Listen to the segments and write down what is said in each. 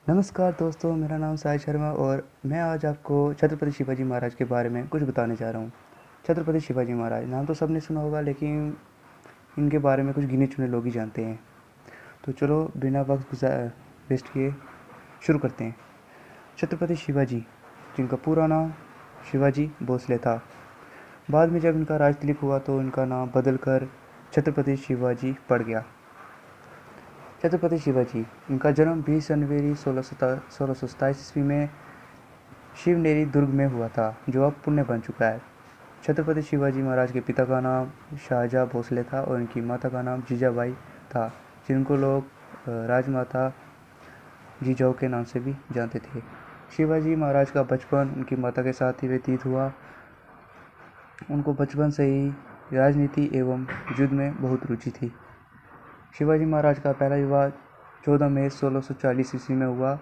नमस्कार दोस्तों, मेरा नाम साई शर्मा और मैं आज आपको छत्रपति शिवाजी महाराज के बारे में कुछ बताने जा रहा हूँ। छत्रपति शिवाजी महाराज नाम तो सबने सुना होगा, लेकिन इनके बारे में कुछ गिने चुने लोग ही जानते हैं। तो चलो बिना वक्त वेस्ट किए शुरू करते हैं। छत्रपति शिवाजी, जिनका पूरा नाम शिवाजी भोसले था। बाद में जब इनका राज तिलक हुआ तो इनका नाम बदल कर छत्रपति शिवाजी पड़ गया। छत्रपति शिवाजी, इनका जन्म 20 जनवरी 1627 ईस्वी में शिवनेरी दुर्ग में हुआ था, जो अब पुणे बन चुका है। छत्रपति शिवाजी महाराज के पिता का नाम शाहजहाँ भोसले था और इनकी माता का नाम जीजाबाई था, जिनको लोग राजमाता जिजाऊ के नाम से भी जानते थे। शिवाजी महाराज का बचपन उनकी माता के साथ ही व्यतीत हुआ। उनको बचपन से ही राजनीति एवं युद्ध में बहुत रुचि थी। शिवाजी महाराज का पहला विवाह 14 मई 1640 ईस्वी में हुआ।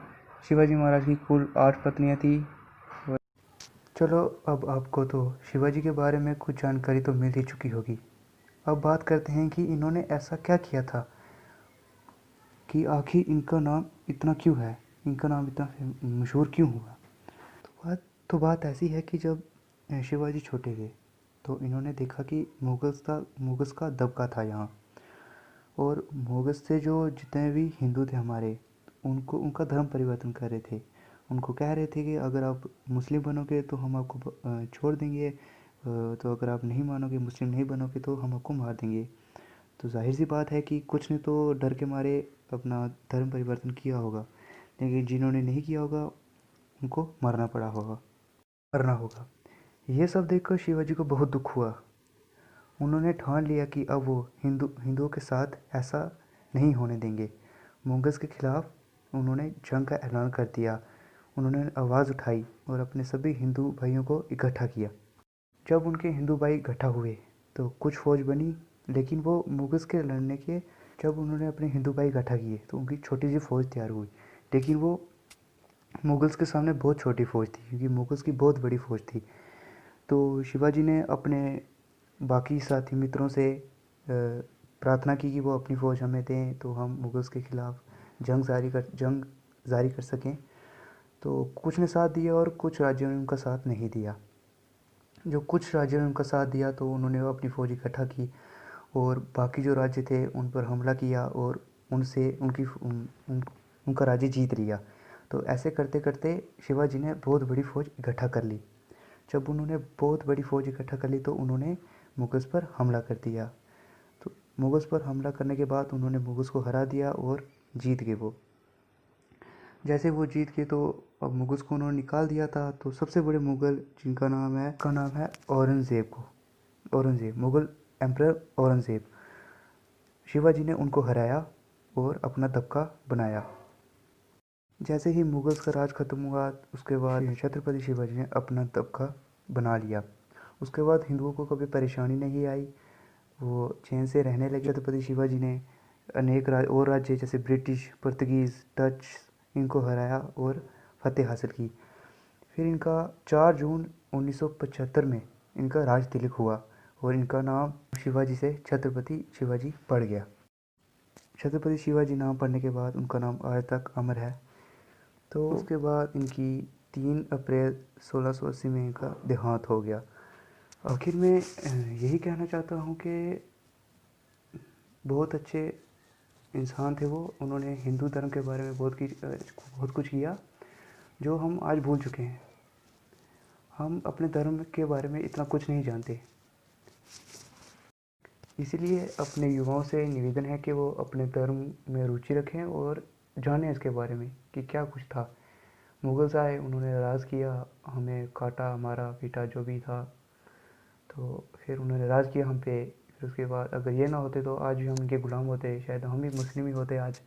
शिवाजी महाराज की कुल 8 पत्नियां थी। चलो, अब आपको तो शिवाजी के बारे में कुछ जानकारी तो मिल ही चुकी होगी। अब बात करते हैं कि इन्होंने ऐसा क्या किया था कि आखिर इनका नाम इतना क्यों है, इनका नाम इतना मशहूर क्यों हुआ। तो बात ऐसी है कि जब शिवाजी छोटे थे तो इन्होंने देखा कि मुगल्स का दबका था यहाँ, और मुगल से जो जितने भी हिंदू थे हमारे, उनको उनका धर्म परिवर्तन कर रहे थे। उनको कह रहे थे कि अगर आप मुस्लिम बनोगे तो हम आपको छोड़ देंगे, तो अगर आप नहीं मानोगे, मुस्लिम नहीं बनोगे तो हम आपको मार देंगे। तो जाहिर सी बात है कि कुछ ने तो डर के मारे अपना धर्म परिवर्तन किया होगा, लेकिन जिन्होंने नहीं किया होगा उनको मरना होगा। ये सब देखकर शिवाजी को बहुत दुख हुआ। उन्होंने ठान लिया कि अब वो हिंदुओं के साथ ऐसा नहीं होने देंगे। मुगल्स के खिलाफ उन्होंने जंग का ऐलान कर दिया। उन्होंने आवाज़ उठाई और अपने सभी हिंदू भाइयों को इकट्ठा किया। जब उनके हिंदू भाई इकट्ठा हुए तो कुछ फौज बनी, लेकिन वो मुगल्स के लड़ने के जब उन्होंने अपने हिंदू भाई इकट्ठा किए तो उनकी छोटी सी फौज तैयार हुई, लेकिन वो मुगल्स के सामने बहुत छोटी फौज थी, क्योंकि मुगल्स की बहुत बड़ी फौज थी। तो शिवाजी ने अपने बाकी साथी मित्रों से प्रार्थना की कि वो अपनी फ़ौज हमें दें, तो हम मुगल्स के ख़िलाफ़ जंग जारी कर सकें। तो कुछ ने साथ दिया और कुछ राज्यों ने उनका साथ नहीं दिया। जो कुछ राज्यों ने उनका साथ दिया तो उन्होंने अपनी फ़ौज इकट्ठा की और बाकी जो राज्य थे उन पर हमला किया और उनसे उनका राज्य जीत लिया। तो ऐसे करते करते शिवाजी ने बहुत बड़ी फ़ौज इकट्ठा कर ली। जब उन्होंने बहुत बड़ी फ़ौज इकट्ठा कर ली तो उन्होंने मुगल्स पर हमला कर दिया। तो मुगल्स पर हमला करने के बाद उन्होंने मुगल्स को हरा दिया और जीत गए वो। जैसे वो जीत गए तो अब मुगल्स को उन्होंने निकाल दिया था। तो सबसे बड़े मुगल जिनका नाम है औरंगज़ेब, मुगल एम्परर औरंगज़ेब। शिवाजी ने उनको हराया और अपना दबका बनाया। जैसे ही मुगल्स का राज खत्म हुआ उसके बाद छत्रपति शिवाजी ने अपना दबका बना लिया। उसके बाद हिंदुओं को कभी परेशानी नहीं आई, वो चैन से रहने लगे। छत्रपति शिवाजी ने अनेक और राज्य जैसे ब्रिटिश, पुर्तगीज़, डच, इनको हराया और फतेह हासिल की। फिर इनका 4 जून 1975 में इनका राज तिलक हुआ और इनका नाम शिवाजी से छत्रपति शिवाजी पड़ गया। छत्रपति शिवाजी नाम पड़ने के बाद उनका नाम आज तक अमर है। तो उसके बाद इनकी 3 अप्रैल 1680 में इनका देहांत हो गया। आखिर में यही कहना चाहता हूँ कि बहुत अच्छे इंसान थे वो। उन्होंने हिंदू धर्म के बारे में बहुत कुछ किया जो हम आज भूल चुके हैं। हम अपने धर्म के बारे में इतना कुछ नहीं जानते, इसलिए अपने युवाओं से निवेदन है कि वो अपने धर्म में रुचि रखें और जानें इसके बारे में कि क्या कुछ था। मुगल्स आए, उन्होंने राज किया, हमें काटा, मारा, पीटा, जो भी था। तो फिर उन्होंने राज किया हम पे। फिर उसके बाद अगर ये ना होते तो आज भी हम इनके ग़ुलाम होते, शायद हम भी मुस्लिम ही होते आज।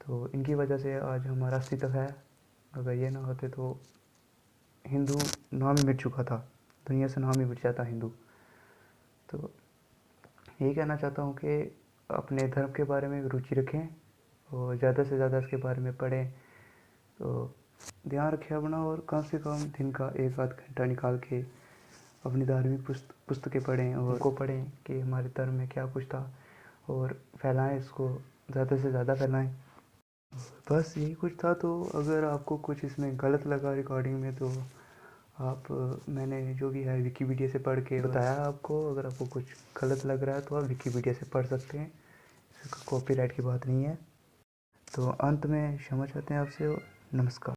तो इनकी वजह से आज हमारा अस्तित्व है। अगर ये ना होते तो हिंदू नाम ही मिट चुका था, दुनिया से नाम ही मिट जाता हिंदू। तो यही कहना चाहता हूँ कि अपने धर्म के बारे में रुचि रखें और ज़्यादा से ज़्यादा इसके बारे में पढ़ें। तो ध्यान रखें अपना, और कम से कम दिन का 1 आध घंटा निकाल के अपनी धार्मिक पुस्तकें पढ़ें और उनको पढ़ें कि हमारे धर्म में क्या कुछ था, और फैलाएं इसको, ज़्यादा से ज़्यादा फैलाएं। बस यही कुछ था। तो अगर आपको कुछ इसमें गलत लगा रिकॉर्डिंग में तो आप मैंने जो भी है विकीपीडिया से पढ़ के बताया आपको। अगर आपको कुछ गलत लग रहा है तो आप विकीपीडिया से पढ़ सकते हैं, इसका कॉपीराइट की बात नहीं है। तो अंत में क्षमा चाहते हैं आपसे और नमस्कार।